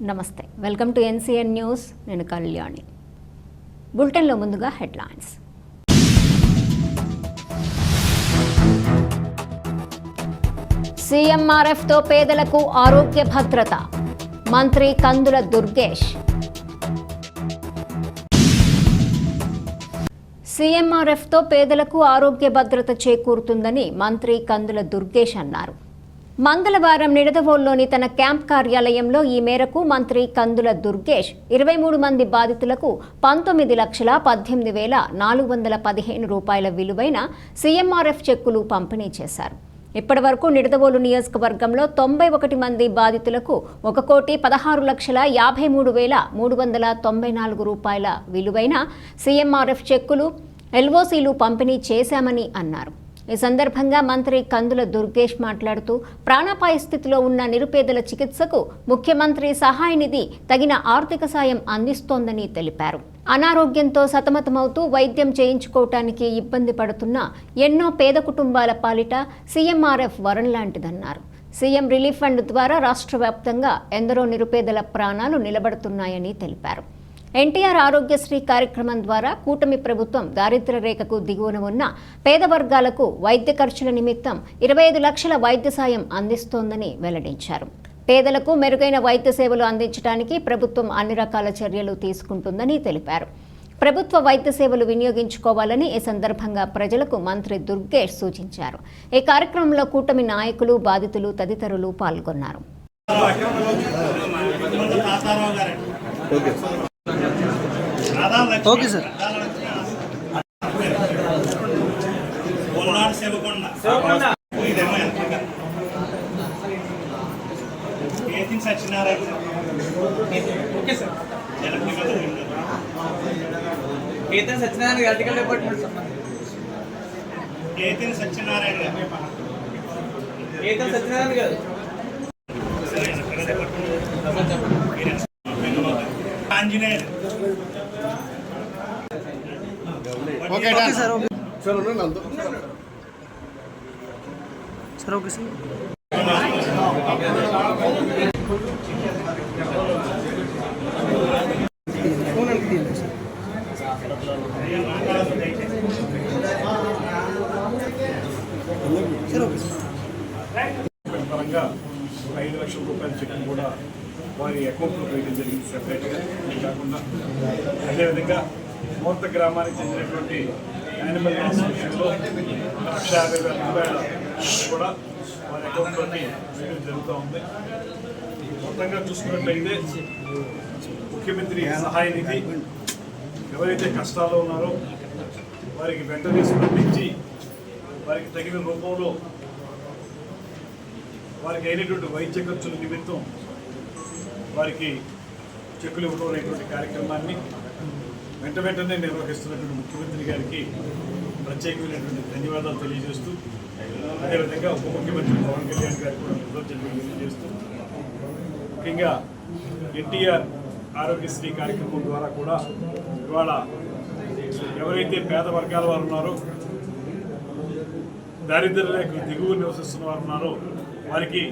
నమస్తే, welcome to NCN news. నేను కళ్యాణి. బులెటిన్లో ముందుగా హెడ్లైన్స్. సీఎంఆర్ఎఫ్తో పేదలకు ఆరోగ్య భద్రత, మంత్రి కందుల దుర్గేష్. సీఎంఆర్ఎఫ్తో పేదలకు ఆరోగ్య భద్రత చేకూరుతుందని మంత్రి కందుల దుర్గేష్ అన్నారు. మంగళవారం నిడదవోలులోని తన క్యాంప్ కార్యాలయంలో ఈ మేరకు మంత్రి కందుల దుర్గేష్ 23 మంది బాధితులకు 19,18,415 రూపాయల విలువైన సీఎంఆర్ఎఫ్ చెక్కులు పంపిణీ చేశారు. ఇప్పటి వరకు నిడదవోలు నియోజకవర్గంలో 91 మంది బాధితులకు 1,16,53,394 రూపాయల విలువైన సీఎంఆర్ఎఫ్ చెక్కులు, ఎల్ఓసీలు పంపిణీ చేశామని అన్నారు. ఈ సందర్భంగా మంత్రి కందుల దుర్గేష్ మాట్లాడుతూ ప్రాణాపాయ స్థితిలో ఉన్న నిరుపేదల చికిత్సకు ముఖ్యమంత్రి సహాయ నిధి తగిన ఆర్థిక సాయం అందిస్తోందని తెలిపారు. అనారోగ్యంతో సతమతమవుతూ వైద్యం చేయించుకోవటానికి ఇబ్బంది పడుతున్న ఎన్నో పేద కుటుంబాల పాలిట సీఎంఆర్ఎఫ్ వరం లాంటిదన్నారు. సీఎం రిలీఫ్ ఫండ్ ద్వారా రాష్ట్ర వ్యాప్తంగా ఎందరో నిరుపేదల ప్రాణాలు నిలబడుతున్నాయని తెలిపారు. ఎన్టీఆర్ ఆరోగ్యశ్రీ కార్యక్రమం ద్వారా కూటమి ప్రభుత్వం దారిద్ర్య రేఖకు దిగువన ఉన్న పేద వర్గాలకు వైద్య ఖర్చుల నిమిత్తం 25 లక్షల వైద్య సాయం అందిస్తోందని వెల్లడించారు. పేదలకు మెరుగైన వైద్య సేవలు అందించడానికి ప్రభుత్వం అన్ని రకాల చర్యలు తీసుకుంటుందని తెలిపారు. ప్రభుత్వ వైద్య సేవలు వినియోగించుకోవాలని ఈ సందర్భంగా ప్రజలకు మంత్రి దుర్గేష్ సూచించారు. ఈ కార్యక్రమంలో కూటమి నాయకులు, బాధితులు తదితరులు పాల్గొన్నారు. Okay sir. Satyanarayana article department Satyanarayana గారు Anjaneyulu. Okay sir. Sir sir okay sir. పరంగా 5 లక్షల రూపాయల చెక్కు కూడా వారి అకౌంట్లో వేయడం జరిగింది సెపరేట్గా. కాకుండా అదేవిధంగా మూర్త గ్రామానికి చెందినటువంటి యానిమల్ ఇన్స్టిట్యూషన్లో 1,50,000 రూపాయల కూడా వారి అకౌంట్లోకి వేయడం జరుగుతూ ఉంది. మొత్తంగా చూసుకున్నట్లయితే ముఖ్యమంత్రి సహాయ నిధి ఎవరైతే కష్టాల్లో ఉన్నారో వారికి వెంటనే స్పందించి వారికి తగిన రూపంలో వారికి అయినటువంటి వైద్య ఖర్చుల నిమిత్తం వారికి చెక్కులు ఇవ్వడం అనేటువంటి కార్యక్రమాన్ని వెంటనే నిర్వహిస్తున్నటువంటి ముఖ్యమంత్రి గారికి ప్రత్యేకమైనటువంటి ధన్యవాదాలు తెలియజేస్తూ, అదేవిధంగా ఉప ముఖ్యమంత్రి పవన్ కళ్యాణ్ గారికి కూడా కృతజ్ఞతలు తెలియజేస్తూ, ముఖ్యంగా ఎన్టీఆర్ ఆరోగ్యశ్రీ కార్యక్రమం ద్వారా కూడా ఇవాళ ఎవరైతే పేద వర్గాల వారు ఉన్నారో, దారిద్ర్య రేఖ దిగువ నివసిస్తున్న వారు ఉన్నారో వారికి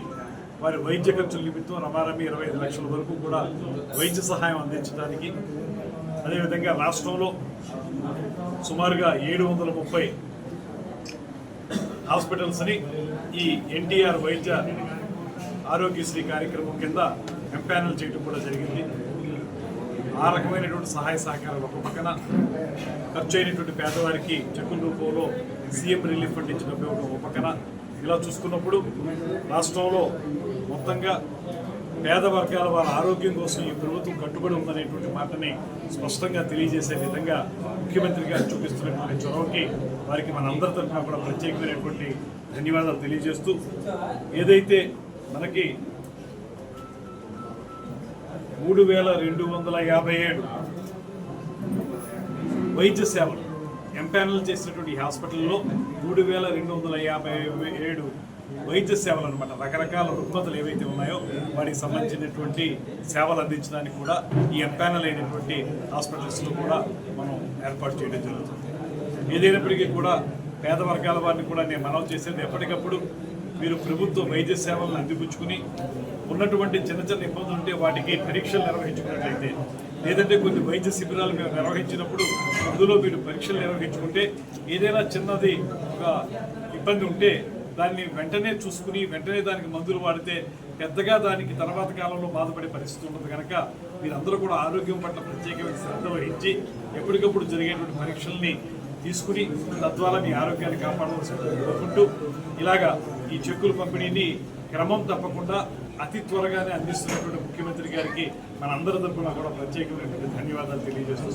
వారి వైద్య ఖర్చుల నిమిత్తం రమారమి 25 లక్షల వరకు కూడా వైద్య సహాయం అందించడానికి, అదేవిధంగా రాష్ట్రంలో సుమారుగా 730 హాస్పిటల్స్ని ఈ ఎన్టీఆర్ వైద్య ఆరోగ్యశ్రీ కార్యక్రమం కింద ఎంపానల్ చేయడం కూడా జరిగింది. ఆ రకమైనటువంటి సహాయ సహకారాలు ఒక పక్కన, ఖర్చు అయినటువంటి పేదవారికి చెక్కుల రూపంలో సీఎం రిలీఫ్ ఫండ్ ఇచ్చిన ఉపయోగం ఒక పక్కన, ఇలా చూసుకున్నప్పుడు రాష్ట్రంలో మొత్తంగా పేద వర్గాల వారి ఆరోగ్యం కోసం ఈ ప్రభుత్వం కట్టుబడి ఉందనేటువంటి మాటని స్పష్టంగా తెలియజేసే విధంగా ముఖ్యమంత్రి గారు చూపిస్తున్నటువంటి చొరవకి వారికి మనందరి తరఫున కూడా ప్రత్యేకమైనటువంటి ధన్యవాదాలు తెలియజేస్తూ, ఏదైతే మనకి 3,257 వైద్య సేవలు ఎంపానల్ చేసినటువంటి హాస్పిటల్లో 3,257 వైద్య సేవలు అనమాట, రకరకాల రుగ్మతలు ఏవైతే ఉన్నాయో వాటికి సంబంధించినటువంటి సేవలు అందించడానికి కూడా ఈ ఎంపానల్ అయినటువంటి హాస్పిటల్స్లో కూడా మనం ఏర్పాటు చేయడం జరుగుతుంది. ఏదైనప్పటికీ కూడా పేద వర్గాల వారిని కూడా నేను మనవి చేసేది, ఎప్పటికప్పుడు మీరు ప్రభుత్వ వైద్య సేవలను అందిపుచ్చుకుని ఉన్నటువంటి చిన్న చిన్న ఇబ్బందులు ఉంటే వాటికి పరీక్షలు నిర్వహించుకున్నట్లయితే, లేదంటే కొన్ని వైద్య శిబిరాలు మేము నిర్వహించినప్పుడు అందులో మీరు పరీక్షలు నిర్వహించుకుంటే ఏదైనా చిన్నది ఒక ఇబ్బంది ఉంటే దాన్ని వెంటనే చూసుకుని వెంటనే దానికి మందులు వాడితే పెద్దగా దానికి తర్వాత కాలంలో బాధపడే పరిస్థితి ఉంటుంది. కనుక మీరందరూ కూడా ఆరోగ్యం పట్ల ప్రత్యేకమైన శ్రద్ధ వహించి ఎప్పటికప్పుడు జరిగేటువంటి పరీక్షల్ని తీసుకుని తద్వారా మీ ఆరోగ్యాన్ని కాపాడవలసింది కోరుకుంటూ, ఇలాగా ఈ చెక్కుల పంపిణీని క్రమం తప్పకుండా అతి త్వరగానే అందిస్తున్నటువంటి ముఖ్యమంత్రి గారికి మనందరి తరఫున కూడా ప్రత్యేకమైనటువంటి ధన్యవాదాలు తెలియజేస్తూ